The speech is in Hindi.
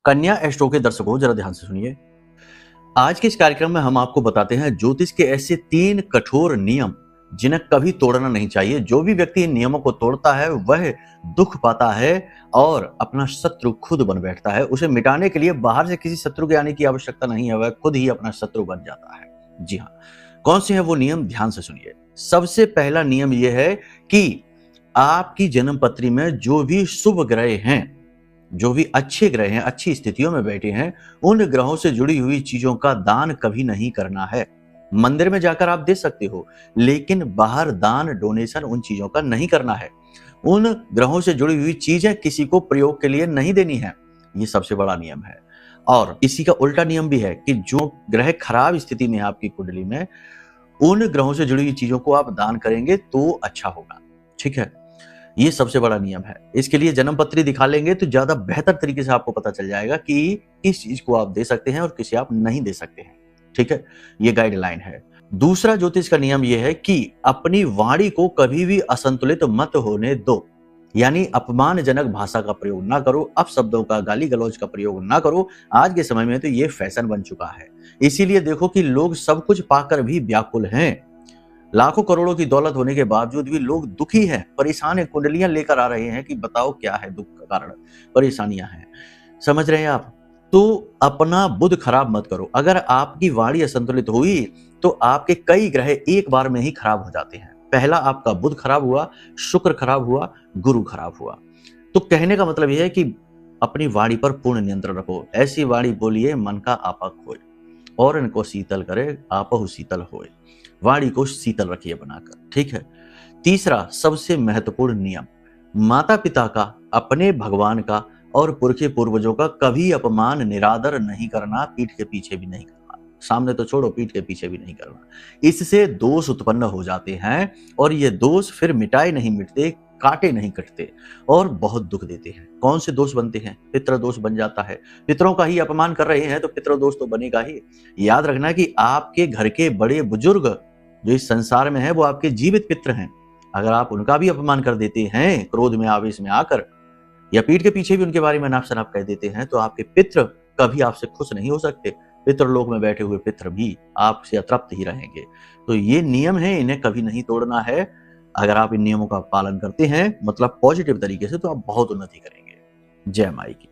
कन्या एस्ट्रो के दर्शकों जरा ध्यान से सुनिए। आज के इस कार्यक्रम में हम आपको बताते हैं ज्योतिष के ऐसे 3 कठोर नियम जिन्हें कभी तोड़ना नहीं चाहिए। जो भी व्यक्ति इन नियमों को तोड़ता है वह दुख पाता है और अपना शत्रु खुद बन बैठता है। उसे मिटाने के लिए बाहर से किसी शत्रु के आने की आवश्यकता नहीं है, वह खुद ही अपना शत्रु बन जाता है। जी हाँ, कौन से हैं वो नियम, ध्यान से सुनिए। सबसे पहला नियम यह है कि आपकी जन्म पत्री में जो भी शुभ ग्रह हैं, जो भी अच्छे ग्रह हैं, अच्छी स्थितियों में बैठे हैं, उन ग्रहों से जुड़ी हुई चीजों का दान कभी नहीं करना है। मंदिर में जाकर आप दे सकते हो, लेकिन बाहर दान डोनेशन उन चीजों का नहीं करना है। उन ग्रहों से जुड़ी हुई चीजें किसी को प्रयोग के लिए नहीं देनी है। ये सबसे बड़ा नियम है। और इसी का उल्टा नियम भी है कि जो ग्रह खराब स्थिति में है आपकी कुंडली में, उन ग्रहों से जुड़ी हुई चीजों को आप दान करेंगे तो अच्छा होगा। ठीक है, ये सबसे बड़ा नियम है। इसके लिए जन्म पत्री दिखा लेंगे तो ज्यादा बेहतर तरीके से आपको पता चल जाएगा कि किस चीज को आप दे सकते हैं और किसे आप नहीं दे सकते हैं। ठीक है, ये गाइडलाइन है। दूसरा ज्योतिष का नियम यह है कि अपनी वाणी को कभी भी असंतुलित मत होने दो। यानी अपमानजनक भाषा का प्रयोग ना करो, अपशब्दों का, गाली गलौज का प्रयोग ना करो। आज के समय में तो ये फैशन बन चुका है। इसीलिए देखो कि लोग सब कुछ पाकर भी व्याकुल हैं। लाखों करोड़ों की दौलत होने के बावजूद भी लोग दुखी हैं, परेशान हैं, कुंडलियां लेकर आ रहे हैं कि बताओ क्या है दुख का कारण, परेशानियां हैं। समझ रहे हैं आप? तो अपना बुध खराब मत करो। अगर आपकी वाणी असंतुलित हुई तो आपके कई ग्रह एक बार में ही खराब हो जाते हैं। पहला आपका बुध खराब हुआ, शुक्र खराब हुआ, गुरु खराब हुआ। तो कहने का मतलब यह है कि अपनी वाणी पर पूर्ण नियंत्रण रखो। ऐसी वाणी बोलिए मन का आपा खोए, और इनको शीतल करे आपहु शीतल होए। वाणी को शीतल रखिए बनाकर। ठीक है। तीसरा सबसे महत्वपूर्ण नियम, माता पिता का, अपने भगवान का और पुरखे पूर्वजों का कभी अपमान निरादर नहीं करना, पीठ के पीछे भी नहीं करना। सामने तो छोड़ो, पीठ के पीछे भी नहीं करना। इससे दोष उत्पन्न हो जाते हैं और ये दोष फिर मिटाए नहीं मिटते, काटे नहीं कटते और बहुत दुख देते हैं। कौन से दोष बनते हैं? पितृ दोष बन जाता है। पितरों का ही अपमान कर रहे हैं तो पितृ दोष तो बनेगा ही। याद रखना कि आपके घर के बड़े बुजुर्ग जो इस संसार में है वो आपके जीवित पितृ हैं। अगर आप उनका भी अपमान कर देते हैं क्रोध में, आवेश में आकर, या पीठ के पीछे भी उनके बारे में नाप शनाप कह देते हैं, तो आपके पितृ कभी आपसे खुश नहीं हो सकते। पितृलोक में बैठे हुए पितृ भी आपसे अतृप्त ही रहेंगे। तो ये नियम है, इन्हें कभी नहीं तोड़ना है। अगर आप इन नियमों का पालन करते हैं, मतलब पॉजिटिव तरीके से, तो आप बहुत उन्नति करेंगे। जय माई की।